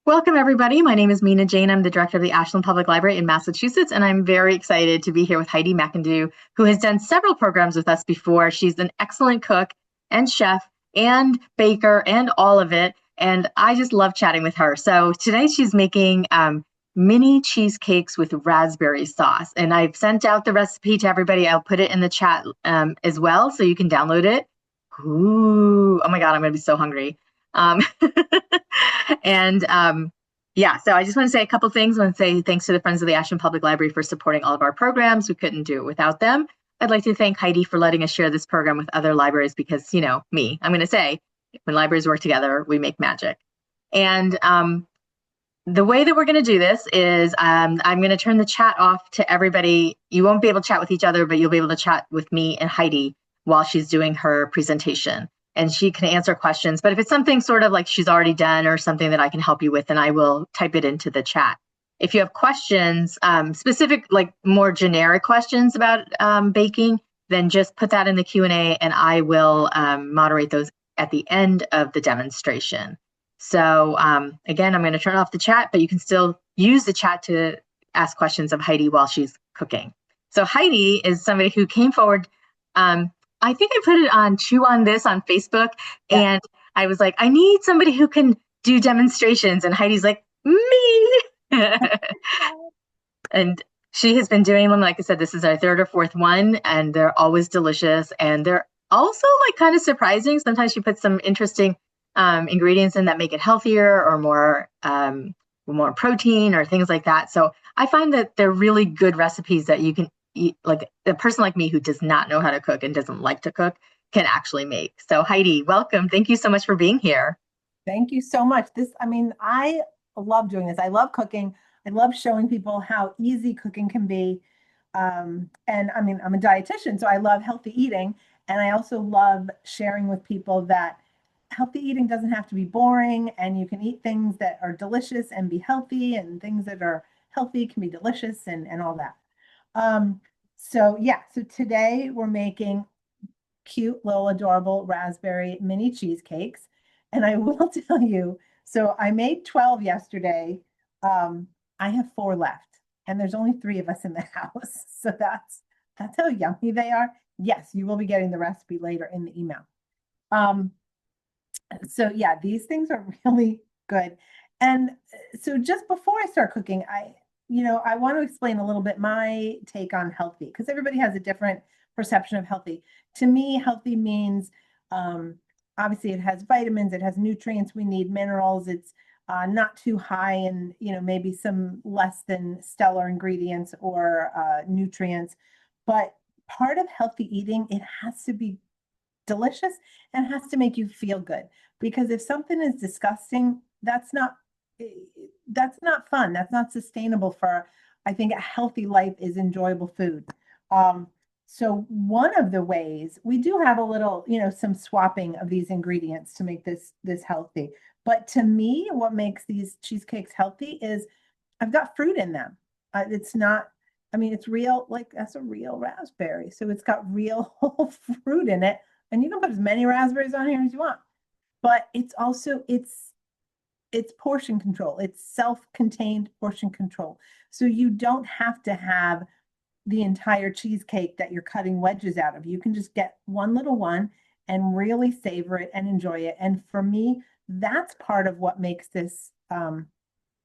Welcome, everybody. My name is Mina Jane. I'm the director of the Ashland Public Library in Massachusetts, and I'm very excited to be here with Heidi McIndoo, who has done several programs with us before. She's an excellent cook and chef and baker and all of it, and I just love chatting with her. So today she's making mini cheesecakes with raspberry sauce, and I've sent out the recipe to everybody. I'll put it in the chat as well, so you can download it. Ooh, oh my God, I'm going to be so hungry. Um, and yeah, so I just want to say a couple things. I want to say thanks to the Friends of the Ashland Public Library for supporting all of our programs. We couldn't do it without them. I'd like to thank Heidi for letting us share this program with other libraries because, you know, I'm going to say, when libraries work together, we make magic. And the way that we're going to do this is I'm going to turn the chat off to everybody. You won't be able to chat with each other, but you'll be able to chat with me and Heidi while she's doing her presentation. And she can answer questions. But if it's something sort of like she's already done or something that I can help you with, then I will type it into the chat. If you have questions, specific, like more generic questions about baking, then just put that in the Q&A and I will moderate those at the end of the demonstration. So again, I'm going to turn off the chat, but you can still use the chat to ask questions of Heidi while she's cooking. So Heidi is somebody who came forward. I think I put it on Chew on This on Facebook, and I was like, I need somebody who can do demonstrations. And Heidi's like, me. And she has been doing them. Like I said, this is our third or fourth one, and they're always delicious. And they're also like kind of surprising. Sometimes she puts some interesting ingredients in that make it healthier or more protein or things like that. So I find that they're really good recipes that you can eat, like a person like me who does not know how to cook and doesn't like to cook can actually make. So Heidi, welcome. Thank you so much for being here. Thank you so much. I love doing this. I love cooking. I love showing people how easy cooking can be. And I mean, I'm a dietitian, so I love healthy eating. And I also love sharing with people that healthy eating doesn't have to be boring, and you can eat things that are delicious and be healthy, and things that are healthy can be delicious and all that. So today we're making cute little adorable raspberry mini cheesecakes. And I will tell you, so I made 12 yesterday. I have 4 left, and there's only 3 of us in the house. So that's how yummy they are. Yes, you will be getting the recipe later in the email. So yeah, these things are really good. And so just before I start cooking, I want to explain a little bit my take on healthy, because everybody has a different perception of healthy. To me, healthy means obviously it has vitamins, it has nutrients we need, minerals. It's not too high in, maybe some less than stellar ingredients or nutrients. But part of healthy eating, it has to be delicious and has to make you feel good. Because if something is disgusting, that's not fun. That's not sustainable for, I think a healthy life is enjoyable food. So one of the ways we do have a little, some swapping of these ingredients to make this healthy. But to me, what makes these cheesecakes healthy is I've got fruit in them. It's not, I mean, it's real, like that's a real raspberry. So it's got real whole fruit in it. And you can put as many raspberries on here as you want. But it's also, it's portion control. It's self-contained portion control. So you don't have to have the entire cheesecake that you're cutting wedges out of. You can just get one little one and really savor it and enjoy it. And for me, that's part of what makes this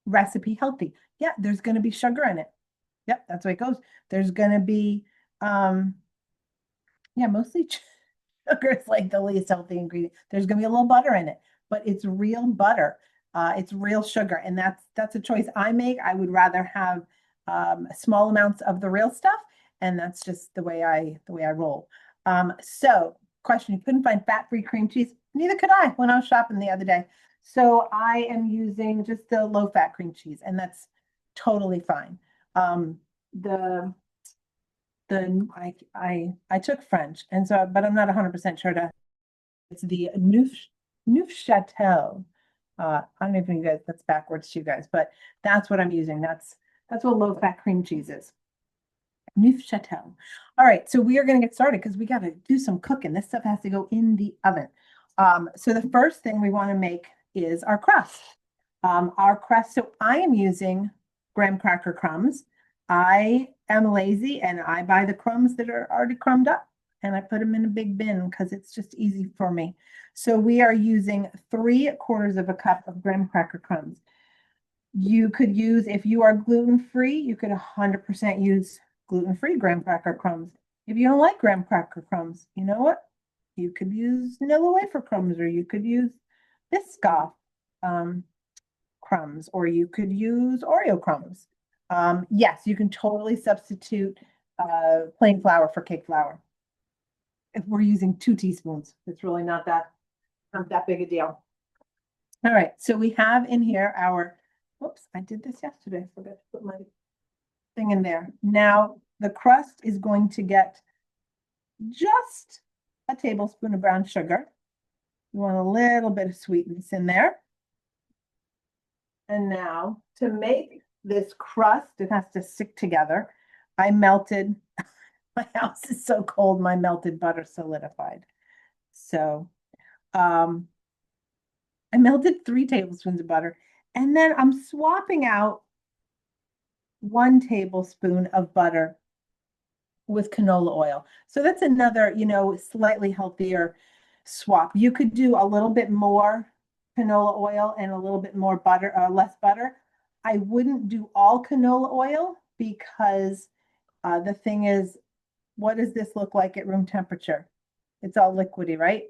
recipe healthy. Yeah, there's going to be sugar in it. Yep, that's the way it goes. There's going to be, mostly sugar is like the least healthy ingredient. There's going to be a little butter in it, but it's real butter. It's real sugar, and that's a choice I make. I would rather have small amounts of the real stuff, and that's just the way I roll. So, question: you couldn't find fat-free cream cheese? Neither could I when I was shopping the other day. So I am using just the low-fat cream cheese, and that's totally fine. I took French, and so but I'm not 100% sure to. It's the Neufchâtel. I don't know if you guys, that's backwards to you guys, but that's what I'm using. That's what low-fat cream cheese is. Neufchâtel. All right, so we are going to get started because we got to do some cooking. This stuff has to go in the oven. So the first thing we want to make is our crust. Our crust, so I am using graham cracker crumbs. I am lazy and I buy the crumbs that are already crumbed up and I put them in a big bin because it's just easy for me. So we are using 3/4 of a cup of graham cracker crumbs. You could use, if you are gluten-free, you could 100% use gluten-free graham cracker crumbs. If you don't like graham cracker crumbs, you know what? You could use vanilla wafer crumbs, or you could use Biscoff crumbs, or you could use Oreo crumbs. Yes, you can totally substitute plain flour for cake flour. If we're using 2 teaspoons, it's really not that big a deal. All right, so we have in here our, whoops, I did this yesterday. I forgot to put my thing in there. Now the crust is going to get just a tablespoon of brown sugar. You want a little bit of sweetness in there. And now to make this crust, it has to stick together. I melted, my house is so cold, my melted butter solidified. So I melted 3 tablespoons of butter, and then I'm swapping out 1 tablespoon of butter with canola oil. So that's another, slightly healthier swap. You could do a little bit more canola oil and a little bit more butter, less butter. I wouldn't do all canola oil because the thing is, what does this look like at room temperature? It's all liquidy, right?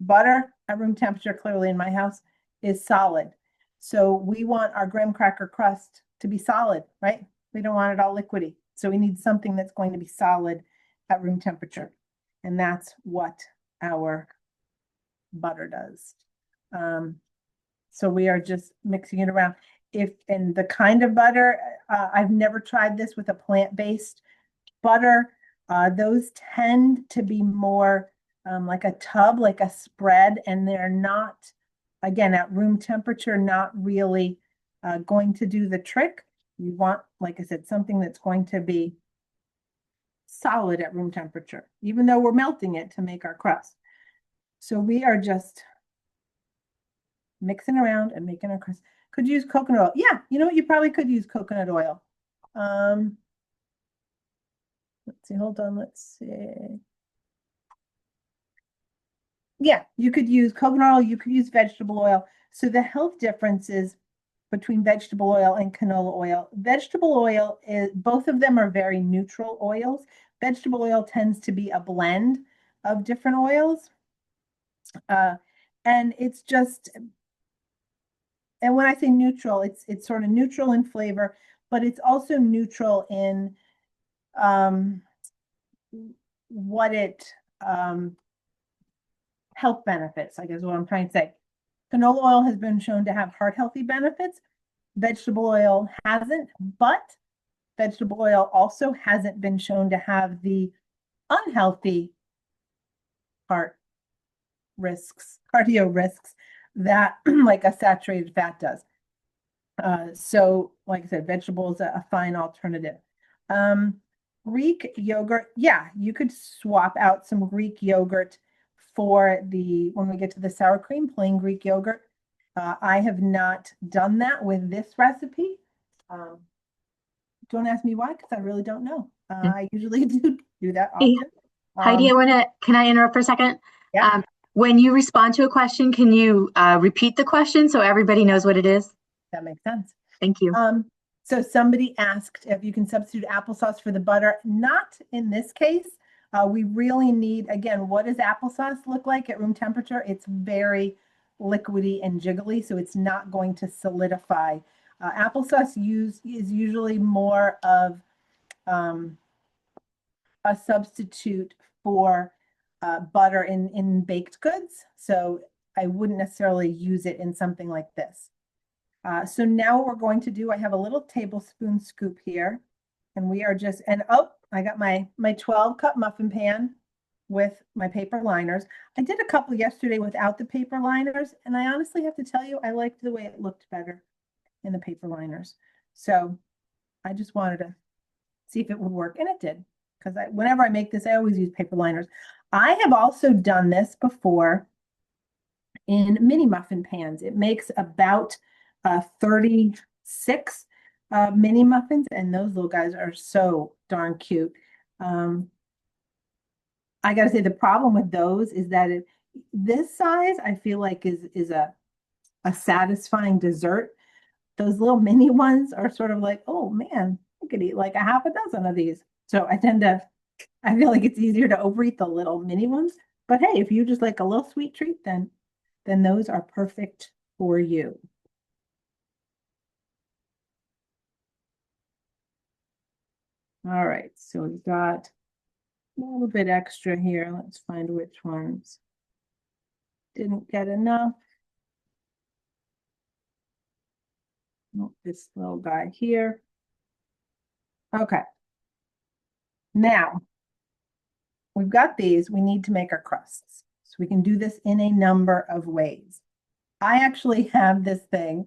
Butter at room temperature, clearly in my house, is solid. So we want our graham cracker crust to be solid, right? We don't want it all liquidy. So we need something that's going to be solid at room temperature. And that's what our butter does. So we are just mixing it around. And the kind of butter, I've never tried this with a plant-based butter. Those tend to be more like a tub, like a spread, and they're not, again, at room temperature, not really going to do the trick. You want, like I said, something that's going to be solid at room temperature, even though we're melting it to make our crust. So we are just mixing around and making our crust. Could use coconut oil. Yeah, you know what? You probably could use coconut oil. Let's see, hold on, let's see. Yeah, you could use coconut oil, you could use vegetable oil. So the health differences between vegetable oil and canola oil. Vegetable oil is, both of them are very neutral oils. Vegetable oil tends to be a blend of different oils. And it's just, and when I say neutral, it's sort of neutral in flavor, but it's also neutral in what it health benefits, I guess is what I'm trying to say. Canola oil has been shown to have heart healthy benefits. Vegetable oil hasn't, but vegetable oil also hasn't been shown to have the unhealthy heart risks, cardio risks that like a saturated fat does. So like I said, vegetable is a fine alternative. Greek yogurt, yeah, you could swap out some Greek yogurt for when we get to the sour cream, plain Greek yogurt. I have not done that with this recipe. Don't ask me why, because I really don't know. I usually do that often. Heidi, can I interrupt for a second? Yeah. When you respond to a question, can you repeat the question so everybody knows what it is? That makes sense. Thank you. So somebody asked if you can substitute applesauce for the butter. Not in this case. We really need, again, what does applesauce look like at room temperature? It's very liquidy and jiggly, so it's not going to solidify. Applesauce is usually more of a substitute for butter in baked goods. So I wouldn't necessarily use it in something like this. So now what we're going to do, I have a little tablespoon scoop here, and we are just, and oh, I got my 12-cup muffin pan with my paper liners. I did a couple yesterday without the paper liners, and I honestly have to tell you, I liked the way it looked better in the paper liners. So I just wanted to see if it would work, and it did, because whenever I make this, I always use paper liners. I have also done this before in mini muffin pans. It makes about 36 mini muffins, and those little guys are so darn cute. I gotta say the problem with those is that this size I feel like is a satisfying dessert. Those little mini ones are sort of like, oh man, I could eat like a half a dozen of these. So I feel like it's easier to overeat the little mini ones. But hey, if you just like a little sweet treat, then those are perfect for you. All right, so we've got a little bit extra here. Let's find which ones didn't get enough. Oh, this little guy here. Okay. Now, we've got these. We need to make our crusts. So we can do this in a number of ways. I actually have this thing.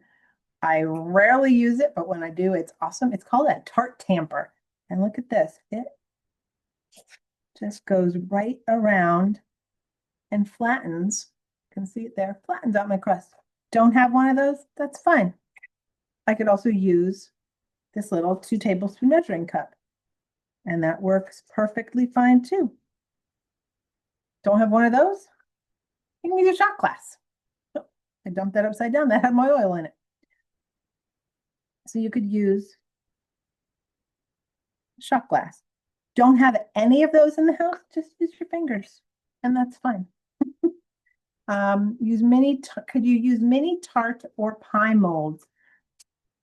I rarely use it, but when I do, it's awesome. It's called a tart tamper. And look at this. It just goes right around and flattens. You can see it there, flattens out my crust. Don't have one of those? That's fine. I could also use this little 2-tablespoon measuring cup, and that works perfectly fine too. Don't have one of those? You can use a shot glass. Oh, I dumped that upside down. That had my oil in it. So you could use a shot glass. Don't have any of those in the house, just use your fingers, and that's fine. Could you use mini tart or pie molds?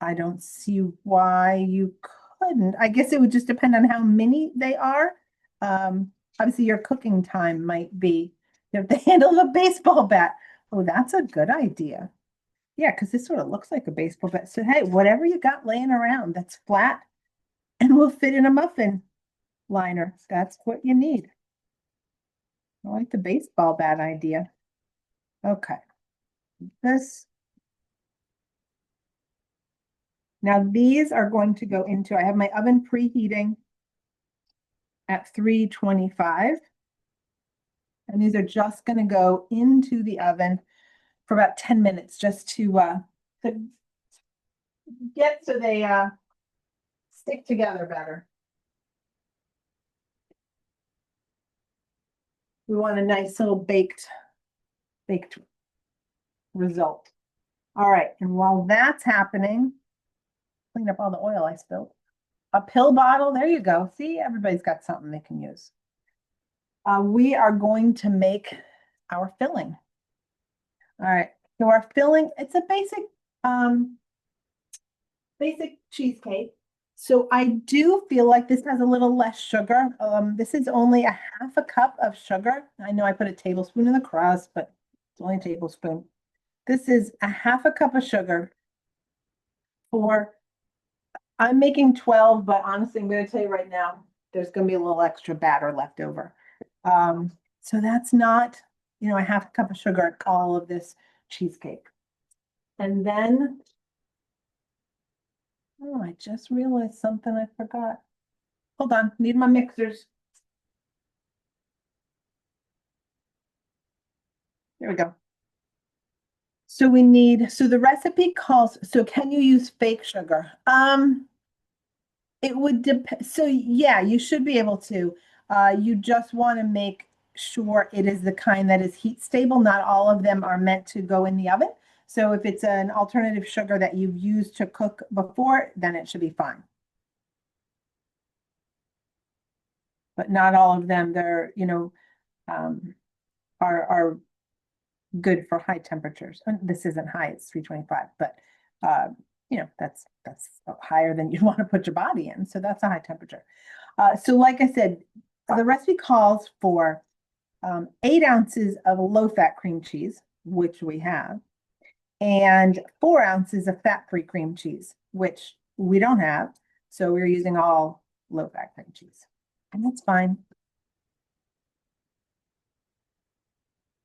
I don't see why you couldn't. I guess it would just depend on how mini they are. Obviously your cooking time might be, you have the handle of a baseball bat. Oh, that's a good idea. Yeah, because this sort of looks like a baseball bat. So hey, whatever you got laying around that's flat and will fit in a muffin liner, that's what you need. I like the baseball bat idea. Okay. Now these are going to go into, I have my oven preheating at 325. And these are just going to go into the oven for about 10 minutes just to get so they stick together better. We want a nice little baked result. All right, and while that's happening, clean up all the oil I spilled. A pill bottle, there you go. See, everybody's got something they can use. We are going to make our filling. All right, so our filling, it's a basic cheesecake. So I do feel like this has a little less sugar. This is only a half a cup of sugar. I know I put a tablespoon in the crust, but it's only a tablespoon. This is a half a cup of sugar for, I'm making 12, but honestly, I'm going to tell you right now, there's going to be a little extra batter left over. So that's not, a half a cup of sugar, all of this cheesecake. And then, oh, I just realized something I forgot. Hold on, need my mixers. There we go. So so the recipe calls, so can you use fake sugar? It would depend. So yeah, you should be able to. You just want to make sure it is the kind that is heat stable. Not all of them are meant to go in the oven. So if it's an alternative sugar that you've used to cook before, then it should be fine. But not all of them, they're, are good for high temperatures. And this isn't high, it's 325, but that's higher than you'd want to put your body in. So that's a high temperature. So like I said, the recipe calls for 8 ounces of low-fat cream cheese, which we have, and 4 ounces of fat-free cream cheese, which we don't have. So we're using all low-fat cream cheese. And that's fine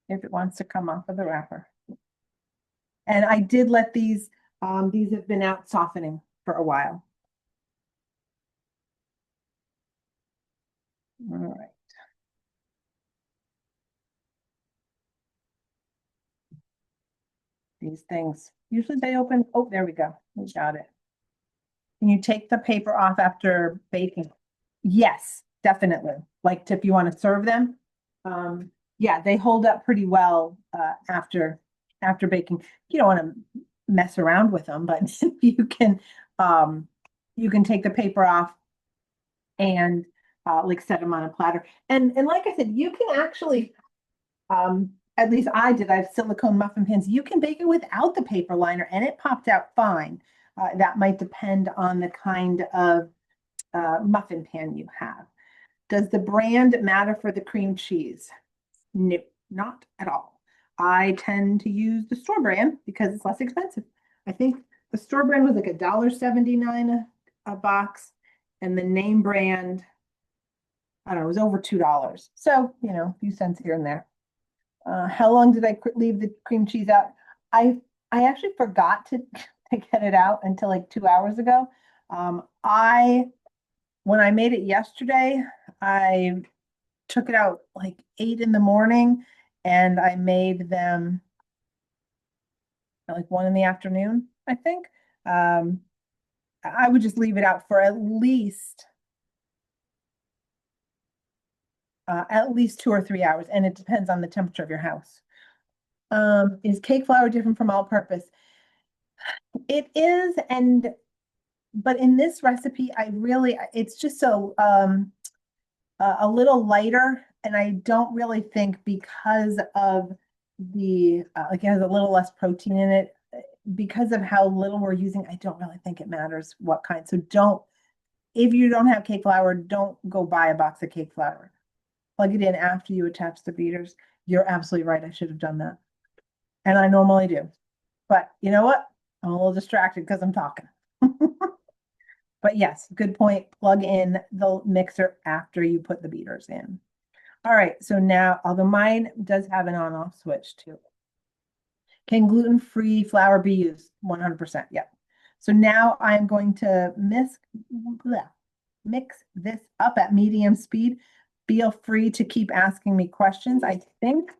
if it wants to come off of the wrapper. And I did let these have been out softening for a while. All right. these things. Usually they open, oh, there we go. We got it. Can you take the paper off after baking? Yes, definitely. Like if you want to serve them. Yeah, they hold up pretty well after baking. You don't want to mess around with them, but you can take the paper off and like set them on a platter. And like I said, you can actually at least I did. I have silicone muffin pans. You can bake it without the paper liner and it popped out fine. That might depend on the kind of muffin pan you have. Does the brand matter for the cream cheese? No, not at all. I tend to use the store brand because it's less expensive. I think the store brand was like $1.79 a box, and the name brand, I don't know, it was over $2. So, you know, a few cents here and there. How long did I leave the cream cheese out? I actually forgot to get it out until like 2 hours ago. When I made it yesterday, I took it out like 8 in the morning and I made them at like 1 in the afternoon, I think. I would just leave it out for at least 2 or 3 hours, and it depends on the temperature of your house. Is cake flour different from all-purpose? It is, but in this recipe, it's just so a little lighter, and I don't really think because of the like it has a little less protein in it, because of how little we're using. I don't really think it matters what kind. So if you don't have cake flour, don't go buy a box of cake flour. Plug it in after you attach the beaters. You're absolutely right. I should have done that. And I normally do. But you know what? I'm a little distracted because I'm talking. But yes, good point. Plug in the mixer after you put the beaters in. All right, so now, although mine does have an on-off switch too. Can gluten-free flour be used? 100%, yeah. So now I'm going to mix this up at medium speed. Feel free to keep asking me questions. I think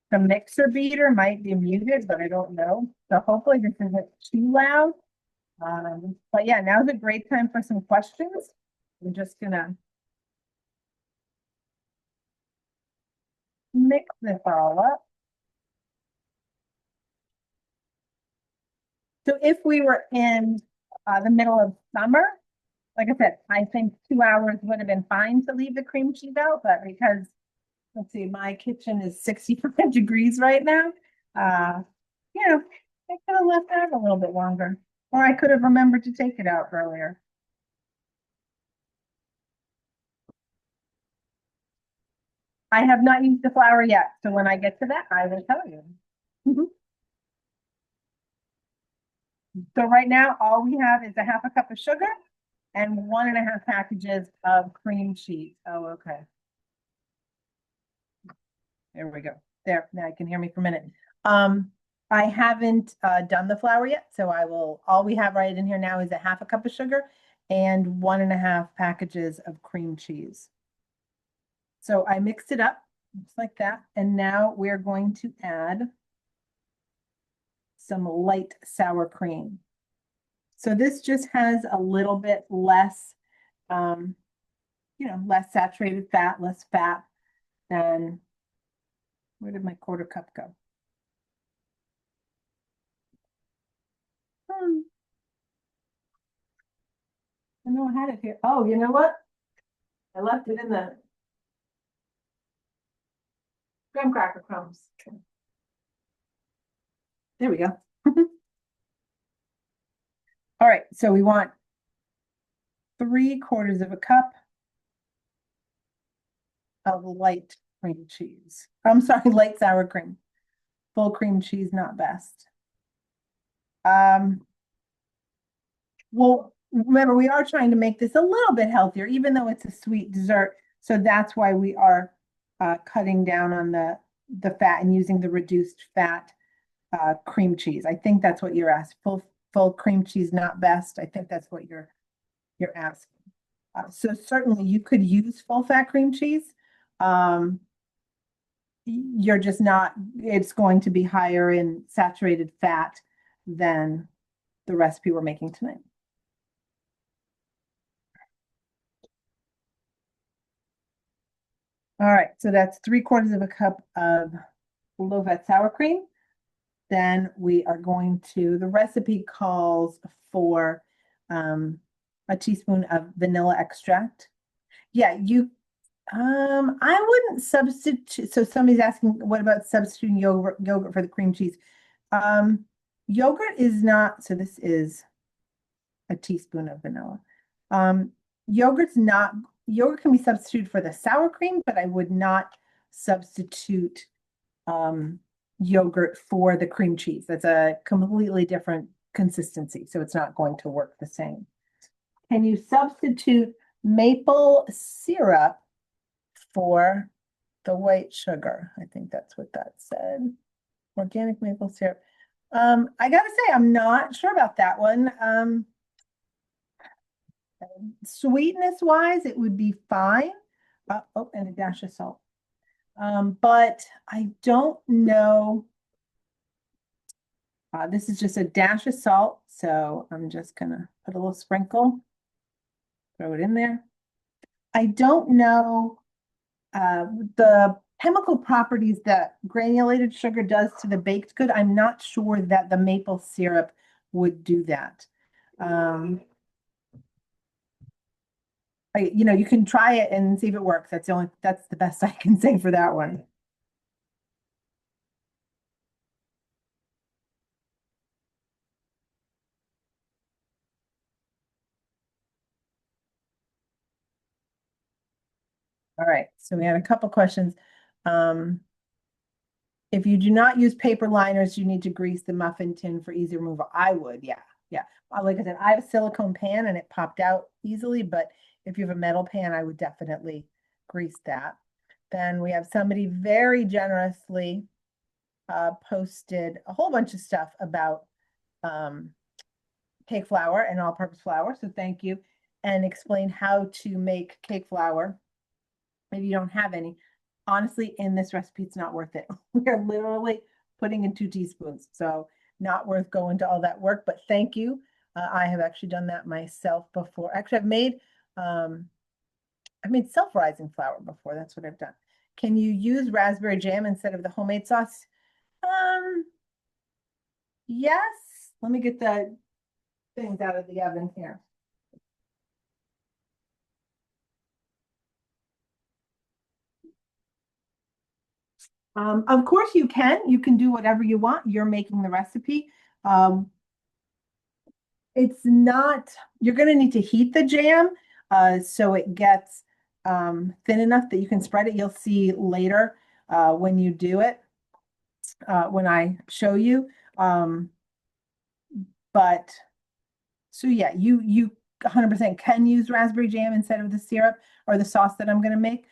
the mixer beater might be muted, but I don't know. So hopefully this isn't too loud. But yeah, now's a great time for some questions. I'm just gonna mix this all up. So if we were in the middle of summer, like I said, I think 2 hours would have been fine to leave the cream cheese out, but because, let's see, my kitchen is 65 degrees right now, you know, I could have left that a little bit longer, or I could have remembered to take it out earlier. I have not used the flour yet, so when I get to that, I will tell you. So right now, all we have is a half a cup of sugar and 1.5 packages of cream cheese. Oh, okay. There we go. There, now you can hear me for a minute. I haven't done the flour yet, so all we have right in here now is a half a cup of sugar and 1.5 packages of cream cheese. So I mixed it up, just like that. And now we're going to add some light sour cream. So this just has a little bit less, less saturated fat, less fat than, where did my quarter cup go? I know I had it here. Oh, you know what? I left it in the graham cracker crumbs. There we go. All right, so we want 3/4 of a cup of light cream cheese. I'm sorry, light sour cream. Full cream cheese, not best. Well, remember, we are trying to make this a little bit healthier, even though it's a sweet dessert. So that's why we are cutting down on the fat and using the reduced fat cream cheese. I think that's what you're asking. Full cream cheese, not best. I think that's what you're asking. So certainly you could use full fat cream cheese. you're just not, it's going to be higher in saturated fat than the recipe we're making tonight. All right, so that's 3/4 of a cup of low-fat sour cream. Then we are going to, the recipe calls for a teaspoon of vanilla extract. Yeah, I wouldn't substitute. So somebody's asking, what about substituting yogurt for the cream cheese? Yogurt is not, so this is a teaspoon of vanilla. Um, Yogurt's not, yogurt can be substituted for the sour cream, but I would not substitute yogurt for the cream cheese. That's a completely different consistency, so it's not going to work the same. Can you substitute maple syrup for the white sugar? I think that's what that said. Organic maple syrup. I gotta say, I'm not sure about that one. Sweetness wise, it would be fine. Oh, and a dash of salt. But I don't know. This is just a dash of salt, so I'm just gonna put a little sprinkle, throw it in there. I don't know the chemical properties that granulated sugar does to the baked good. I'm not sure that the maple syrup would do that. You can try it and see if it works. That's the best I can say for that one. All right, so we had a couple questions. If you do not use paper liners, you need to grease the muffin tin for easy removal. I would, yeah. Like I said, I have a silicone pan and it popped out easily, but if you have a metal pan, I would definitely grease that. Then we have somebody very generously posted a whole bunch of stuff about cake flour and all-purpose flour. So thank you. And explain how to make cake flour if you don't have any. Honestly, in this recipe, it's not worth it. We are literally putting in 2 teaspoons. So not worth going to all that work, but thank you. I have actually done that myself before. Actually, I've made self-rising flour before. That's what I've done. Can you use raspberry jam instead of the homemade sauce? Yes. Let me get the things out of the oven here. Of course you can. You can do whatever you want. You're making the recipe. It's not, you're going to need to heat the jam so it gets thin enough that you can spread it. You'll see later when you do it, when I show you. But so yeah, you 100% can use raspberry jam instead of the syrup or the sauce that I'm going to make.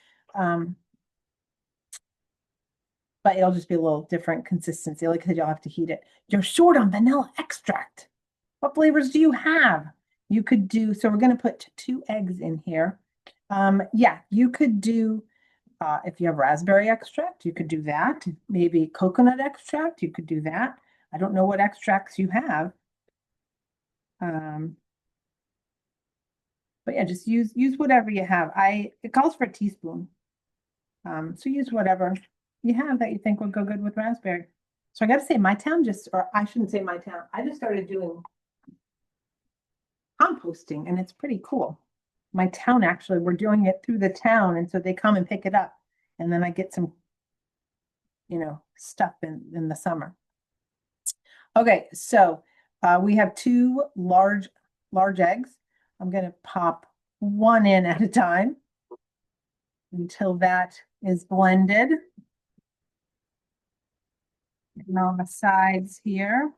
But it'll just be a little different consistency. Like I said, you'll have to heat it. You're short on vanilla extract. What flavors do you have? You could do, so we're going to put 2 eggs in here. Yeah, you could do, if you have raspberry extract, you could do that. Maybe coconut extract, you could do that. I don't know what extracts you have. But yeah, just use whatever you have. It calls for a teaspoon. So use whatever you have that you think would go good with raspberry. So I got to say, my town or I shouldn't say my town. I just started doing composting and it's pretty cool. My town, actually, we're doing it through the town. And so they come and pick it up. And then I get some, stuff in the summer. Okay, so we have 2 large eggs. I'm going to pop 1 in at a time until that is blended. And on the sides here.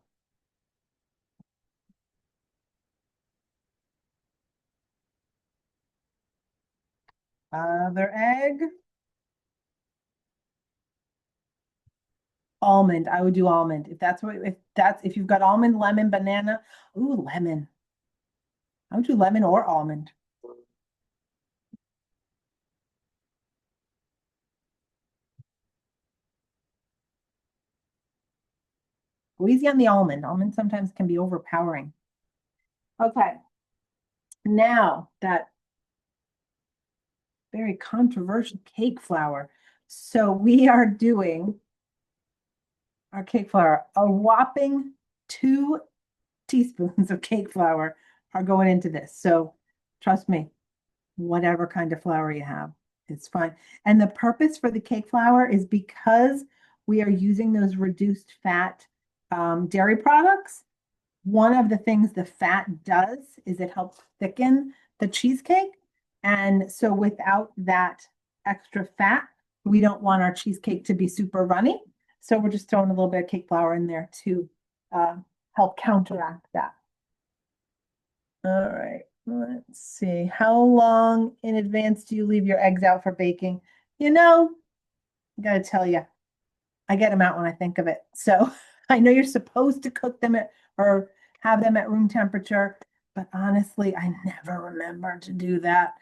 Other egg. Almond. I would do almond. If you've got almond, lemon, banana. Ooh, lemon. I would do lemon or almond. Go easy on the almond. Almond sometimes can be overpowering. Okay. Now that very controversial cake flour. So we are doing our cake flour. A whopping 2 teaspoons of cake flour are going into this. So trust me, whatever kind of flour you have, it's fine. And the purpose for the cake flour is because we are using those reduced fat dairy products. One of the things the fat does is it helps thicken the cheesecake. And so without that extra fat, we don't want our cheesecake to be super runny. So we're just throwing a little bit of cake flour in there to help counteract that. All right, let's see. How long in advance do you leave your eggs out for baking? You know, I gotta tell you, I get them out when I think of it. So I know you're supposed to cook them or have them at room temperature, but honestly, I never remember to do that.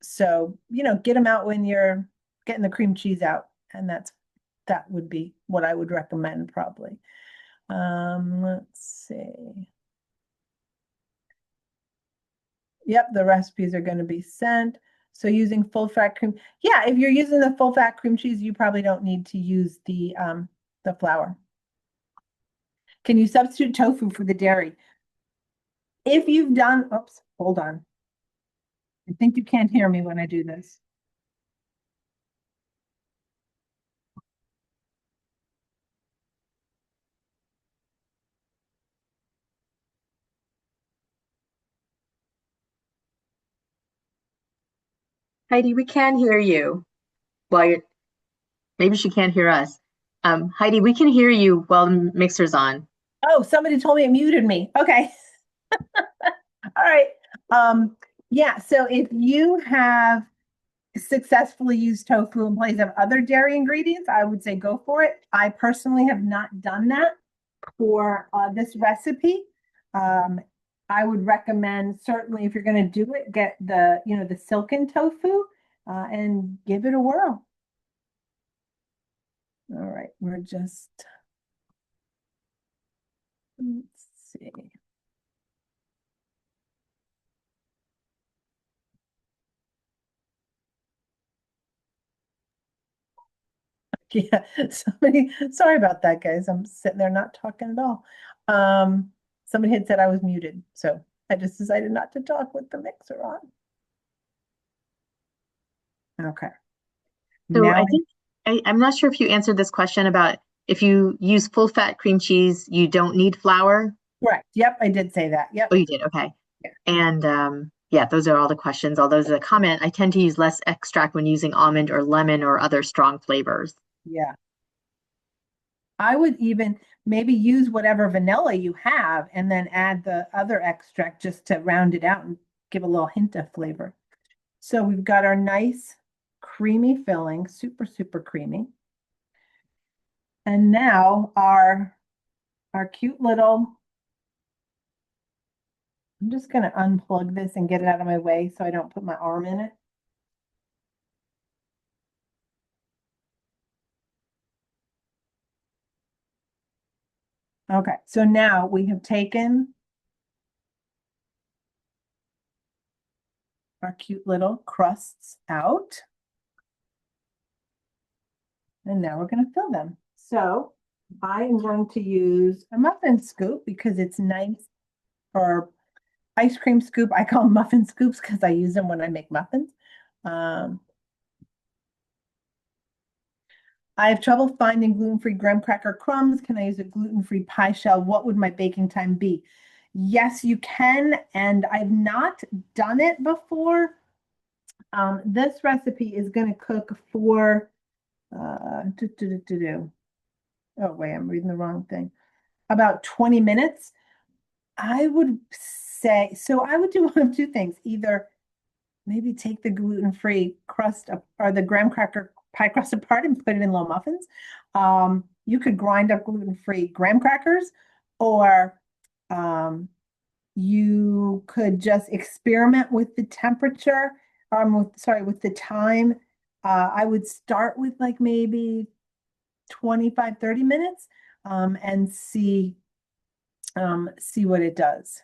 So, get them out when you're getting the cream cheese out, and that would be what I would recommend probably. Let's see. Yep, the recipes are going to be sent. So using full fat cream. Yeah, if you're using the full fat cream cheese, you probably don't need to use the flour. Can you substitute tofu for the dairy? If you've done, oops, hold on. I think you can't hear me when I do this. Heidi, we can hear you while maybe she can't hear us. Heidi, we can hear you while the mixer's on. Oh, somebody told me it muted me. Okay. All right. Yeah, so if you have successfully used tofu in place of other dairy ingredients, I would say go for it. I personally have not done that for this recipe. I would recommend, certainly if you're going to do it, get the silken tofu and give it a whirl. All right, let's see. Yeah, sorry about that, guys. I'm sitting there not talking at all. Somebody had said I was muted, so I just decided not to talk with the mixer on. Okay. So Now I think I'm not sure if you answered this question about if you use full fat cream cheese, you don't need flour. correct. Yep, I did say that. Yep. Oh, you did. Okay. Yeah. And yeah, those are all the questions. Although there's a comment, I tend to use less extract when using almond or lemon or other strong flavors. Yeah. I would even maybe use whatever vanilla you have and then add the other extract just to round it out and give a little hint of flavor. So we've got our nice creamy filling, super, super creamy. And now our cute little, I'm just going to unplug this and get it out of my way so I don't put my arm in it. Okay, so now we have taken our cute little crusts out. And now we're going to fill them. So I am going to use a muffin scoop because it's nice, or ice cream scoop. I call them muffin scoops because I use them when I make muffins. I have trouble finding gluten-free graham cracker crumbs. Can I use a gluten-free pie shell? What would my baking time be? Yes, you can, and I've not done it before. This recipe is going to cook for, oh wait, I'm reading the wrong thing. About 20 minutes. I would say, so I would do one of two things. Either maybe take the gluten-free crust or the graham cracker pie crust apart and put it in little muffins. You could grind up gluten-free graham crackers, or you could just experiment with the temperature, with the time. I would start with like maybe 25, 30 minutes. and see what it does.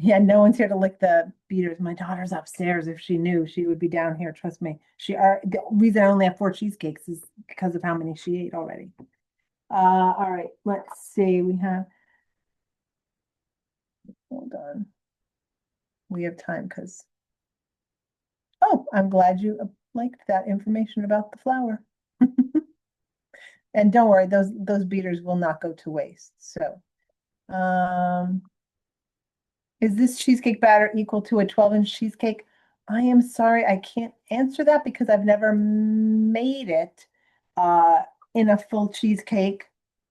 Yeah, no one's here to lick the beaters. My daughter's upstairs. If she knew, she would be down here. Trust me. The reason I only have 4 cheesecakes is because of how many she ate already. All right, let's see. Hold on. We have time because, oh, I'm glad you liked that information about the flour. And don't worry, those beaters will not go to waste. So, is this cheesecake batter equal to a 12-inch cheesecake? I am sorry, I can't answer that because I've never made it in a full cheesecake,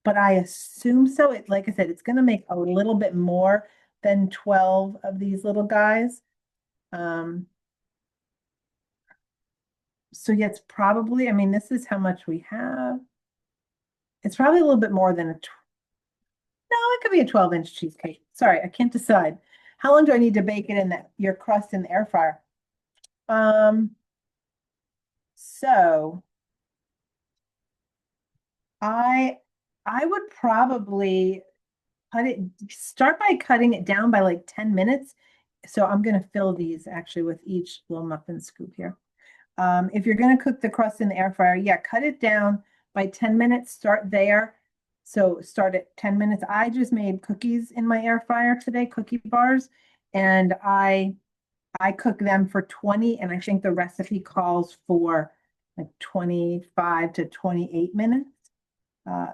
but I assume so. Like I said, it's going to make a little bit more than 12 of these little guys. So yeah, it's probably, I mean, this is how much we have. It's probably a little bit more than no, it could be a 12-inch cheesecake. Sorry, I can't decide. How long do I need to bake it in your crust in the air fryer? So I would probably start by cutting it down by like 10 minutes. So I'm going to fill these actually with each little muffin scoop here. If you're going to cook the crust in the air fryer, yeah, cut it down by 10 minutes, start there. So start at 10 minutes. I just made cookies in my air fryer today, cookie bars, and I cook them for 20, and I think the recipe calls for like 25 to 28 minutes.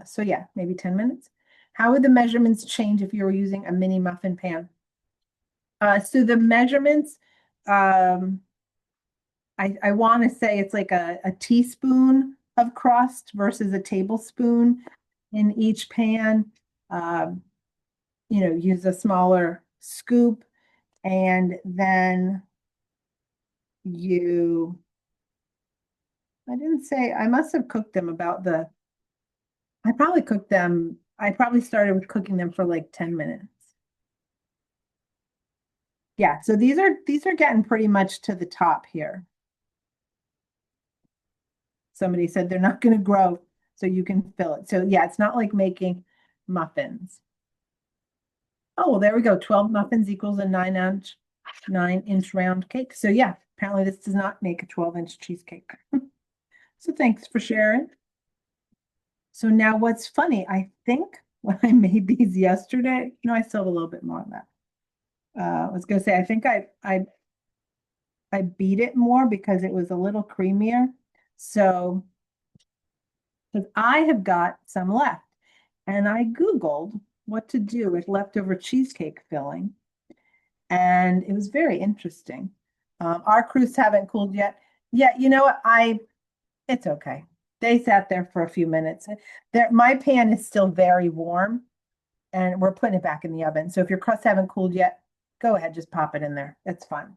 So yeah, maybe 10 minutes. How would the measurements change if you were using a mini muffin pan? So the measurements, I want to say it's like a teaspoon of crust versus a tablespoon in each pan. Um, use a smaller scoop, and then I didn't say, I must have cooked them I probably started with cooking them for like 10 minutes. Yeah, so these are getting pretty much to the top here. Somebody said they're not going to grow, so you can fill it. So yeah, it's not like making muffins. Oh, well, there we go. 12 muffins equals a 9-inch round cake. So yeah, apparently this does not make a 12-inch cheesecake. So thanks for sharing. So now what's funny, I think when I made these yesterday, I still have a little bit more on that. I was gonna say, I think I beat it more because it was a little creamier. So, because I have got some left, and I Googled what to do with leftover cheesecake filling, and it was very interesting. Our crusts haven't cooled yet. Yeah, you know what? It's okay. They sat there for a few minutes. My pan is still very warm, and we're putting it back in the oven. So if your crusts haven't cooled yet, go ahead, just pop it in there. It's fine.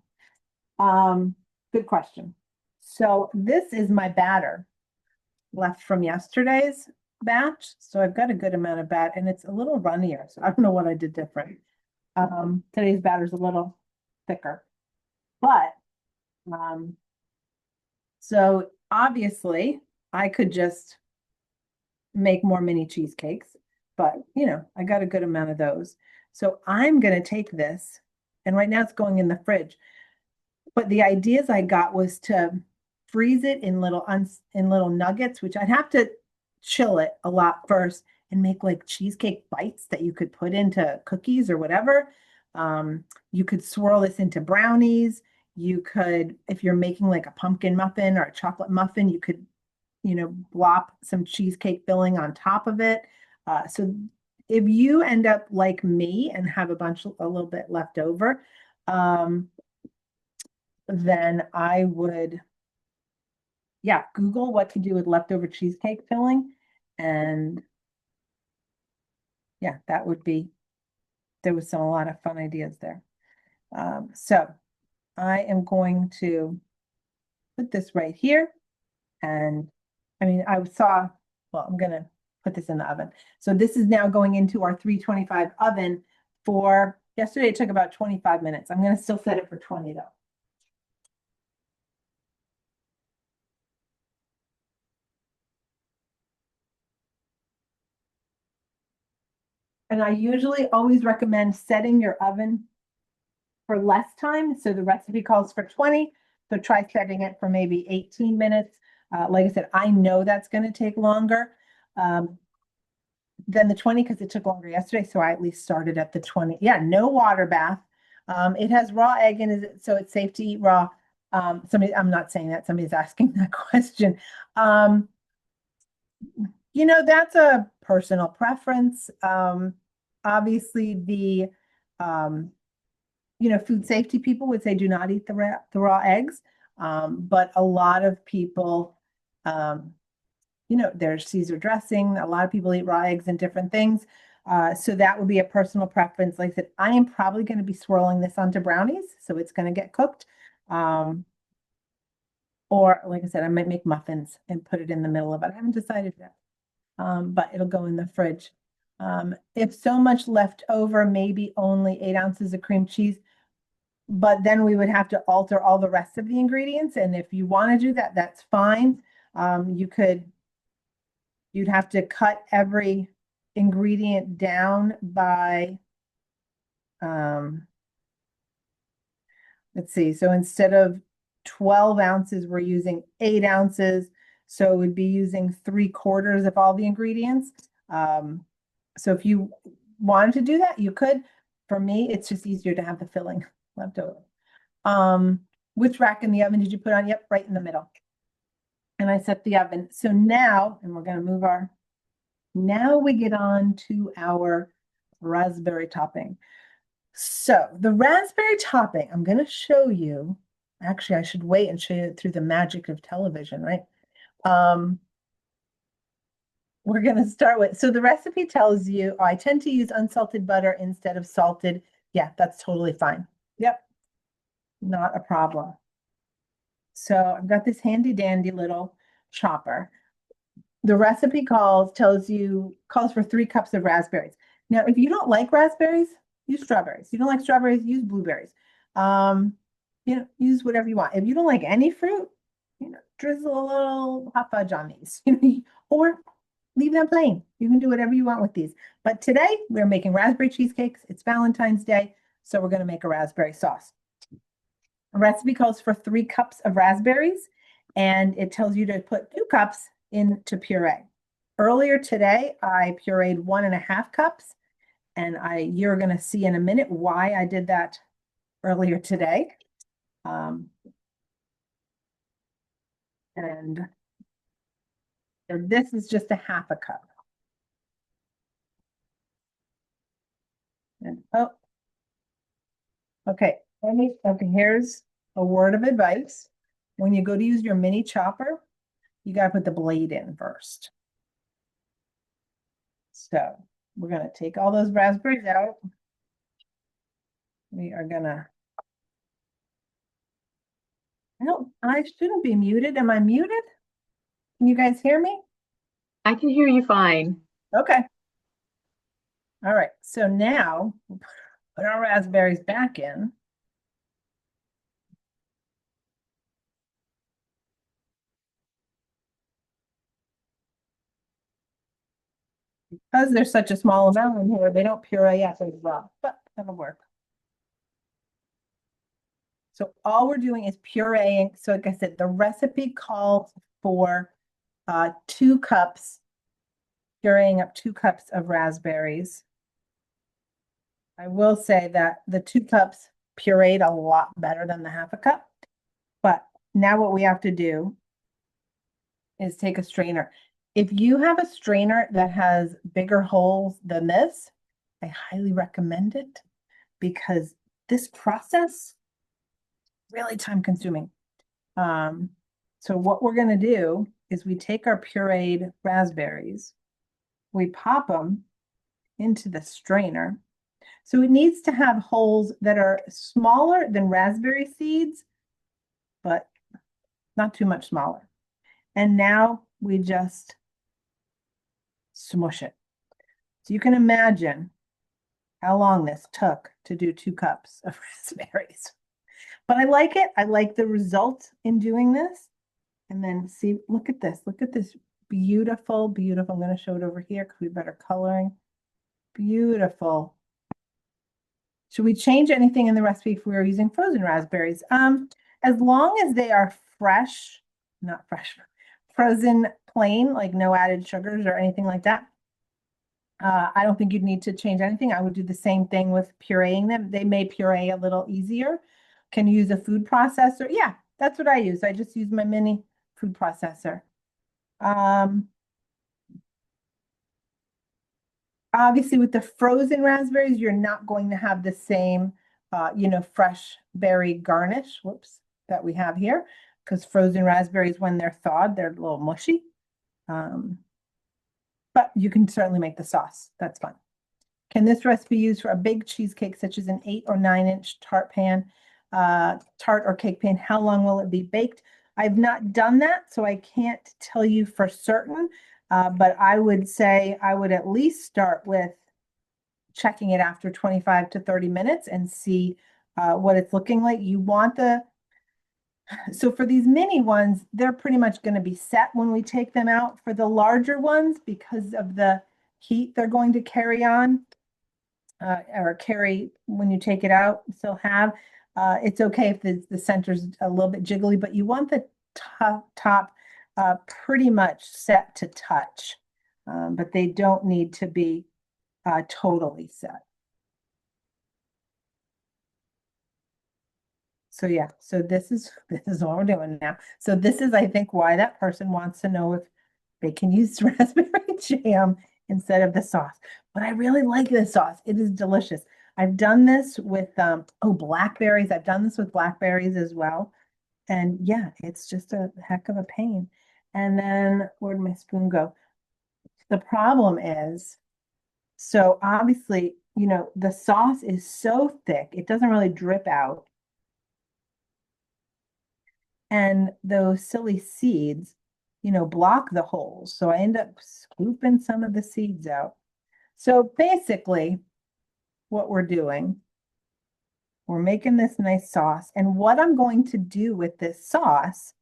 Good question. So this is my batter left from yesterday's batch. So I've got a good amount of batter, and it's a little runnier. So I don't know what I did different. Today's batter's a little thicker, but so obviously I could just make more mini cheesecakes, but I got a good amount of those. So I'm going to take this, and right now it's going in the fridge. But the ideas I got was to freeze it in little nuggets, which I'd have to chill it a lot first and make like cheesecake bites that you could put into cookies or whatever. You could swirl this into brownies. You could, if you're making like a pumpkin muffin or a chocolate muffin, you could, blop some cheesecake filling on top of it. So if you end up like me and have a little bit left over, then I would, yeah, Google what to do with leftover cheesecake filling. And yeah, there was a lot of fun ideas there. So I am going to put this right here. And I mean, I'm going to put this in the oven. So this is now going into our 325 oven yesterday it took about 25 minutes. I'm going to still set it for 20 though. And I usually always recommend setting your oven for less time. So the recipe calls for 20. So try setting it for maybe 18 minutes. Like I said, I know that's going to take longer than the 20 because it took longer yesterday. So I at least started at the 20. Yeah, no water bath. It has raw egg in it, so it's safe to eat raw. I'm not saying that, somebody's asking that question. That's a personal preference. Obviously the food safety people would say do not eat the raw eggs. But a lot of people, there's Caesar dressing. A lot of people eat raw eggs and different things. So that would be a personal preference. Like I said, I am probably going to be swirling this onto brownies, so it's going to get cooked. Or like I said, I might make muffins and put it in the middle of it. I haven't decided yet, but it'll go in the fridge. If so much left over, maybe only 8 ounces of cream cheese, but then we would have to alter all the rest of the ingredients. And if you want to do that, that's fine. You'd have to cut every ingredient down by, let's see. So instead of 12 ounces, we're using 8 ounces. So we'd be using 3/4 of all the ingredients. So if you wanted to do that, you could. For me, it's just easier to have the filling left over. Which rack in the oven did you put on? Yep, right in the middle. And I set the oven. So now, and we're going to move now we get on to our raspberry topping. So the raspberry topping, I'm going to show you. Actually, I should wait and show you through the magic of television, right? We're going to start with, so the recipe tells you, I tend to use unsalted butter instead of salted. Yeah, that's totally fine. Yep, not a problem. So I've got this handy dandy little chopper. The recipe calls for 3 cups of raspberries. Now, if you don't like raspberries, use strawberries. If you don't like strawberries, use blueberries. Use whatever you want. If you don't like any fruit, drizzle a little hot fudge on these, or leave them plain. You can do whatever you want with these. But today we're making raspberry cheesecakes. It's Valentine's Day, so we're going to make a raspberry sauce. A recipe calls for 3 cups of raspberries, and it tells you to put 2 cups into puree. Earlier today, I pureed 1.5 cups, and you're going to see in a minute why I did that earlier today. And this is just 1/2 cup. And okay. Okay, here's a word of advice. When you go to use your mini chopper, you got to put the blade in first. So we're going to take all those raspberries out. We are going to, I shouldn't be muted. Am I muted? Can you guys hear me? I can hear you fine. Okay. All right. So now we'll put our raspberries back in. Because there's such a small amount in here, they don't puree as well, but that'll work. So all we're doing is pureeing. So like I said, the recipe calls for 2 cups, pureeing up 2 cups of raspberries. I will say that the 2 cups pureed a lot better than the 1/2 cup. But now what we have to do is take a strainer. If you have a strainer that has bigger holes than this, I highly recommend it because this process really time consuming. So what we're going to do is we take our pureed raspberries, we pop them into the strainer. So it needs to have holes that are smaller than raspberry seeds, but not too much smaller. And now we just smush it. So you can imagine how long this took to do 2 cups of raspberries. But I like it. I like the result in doing this. And then see, look at this. Look at this beautiful, beautiful. I'm going to show it over here because we have better coloring. beautiful. Should we change anything in the recipe if we were using frozen raspberries? As long as they are fresh, not fresh, frozen plain, like no added sugars or anything like that. I don't think you'd need to change anything. I would do the same thing with pureeing them. They may puree a little easier. Can you use a food processor? Yeah, that's what I use. I just use my mini food processor. Obviously, with the frozen raspberries, you're not going to have the same, fresh berry garnish, whoops, that we have here, because frozen raspberries, when they're thawed, they're a little mushy. But you can certainly make the sauce. That's fun. Can this recipe be used for a big cheesecake, such as an 8 or 9-inch tart or cake pan? How long will it be baked? I've not done that, so I can't tell you for certain. But I would say I would at least start with checking it after 25 to 30 minutes and see what it's looking like. So for these mini ones, they're pretty much going to be set when we take them out. For the larger ones, because of the heat they're going to carry on, or carry when you take it out, still have. It's okay if the center's a little bit jiggly, but you want the top pretty much set to touch, but they don't need to be totally set. So yeah, so this is what we're doing now. So this is, I think, why that person wants to know if they can use raspberry jam instead of the sauce. But I really like this sauce. It is delicious. I've done this with blackberries. I've done this with blackberries as well. And yeah, it's just a heck of a pain. And then where'd my spoon go? The problem is, so obviously, the sauce is so thick, it doesn't really drip out. And those silly seeds, block the holes. So I end up scooping some of the seeds out. So basically, what we're doing, we're making this nice sauce. And what I'm going to do with this sauce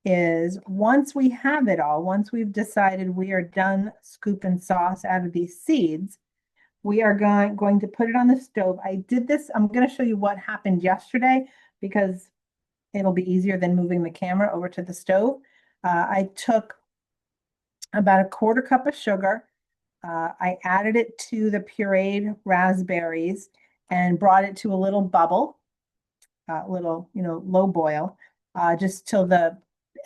is, once we have it all, once we've decided we are done scooping sauce out of these seeds, we are going to put it on the stove. I did this. I'm going to show you what happened yesterday, because it'll be easier than moving the camera over to the stove. I took about a 1/4 cup of sugar. I added it to the pureed raspberries and brought it to a little bubble, little, low boil, just till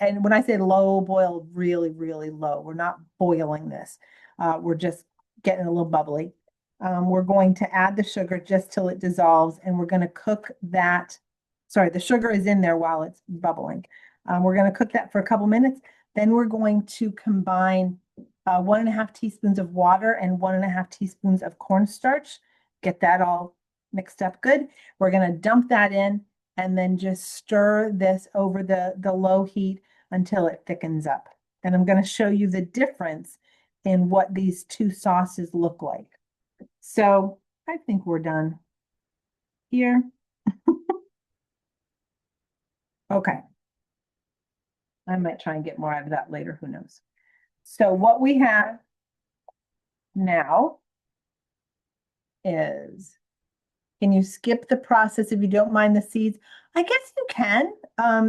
and when I say low boil, really, really low. We're not boiling this. We're just getting a little bubbly. We're going to add the sugar just till it dissolves, and we're going to cook that. Sorry, the sugar is in there while it's bubbling. We're going to cook that for a couple minutes. Then we're going to combine 1½ teaspoons of water and 1½ teaspoons of cornstarch. Get that all mixed up good. We're going to dump that in and then just stir this over the low heat until it thickens up. And I'm going to show you the difference in what these two sauces look like. So I think we're done here. Okay. I might try and get more out of that later, who knows. So what we have now is, can you skip the process if you don't mind the seeds? I guess you can.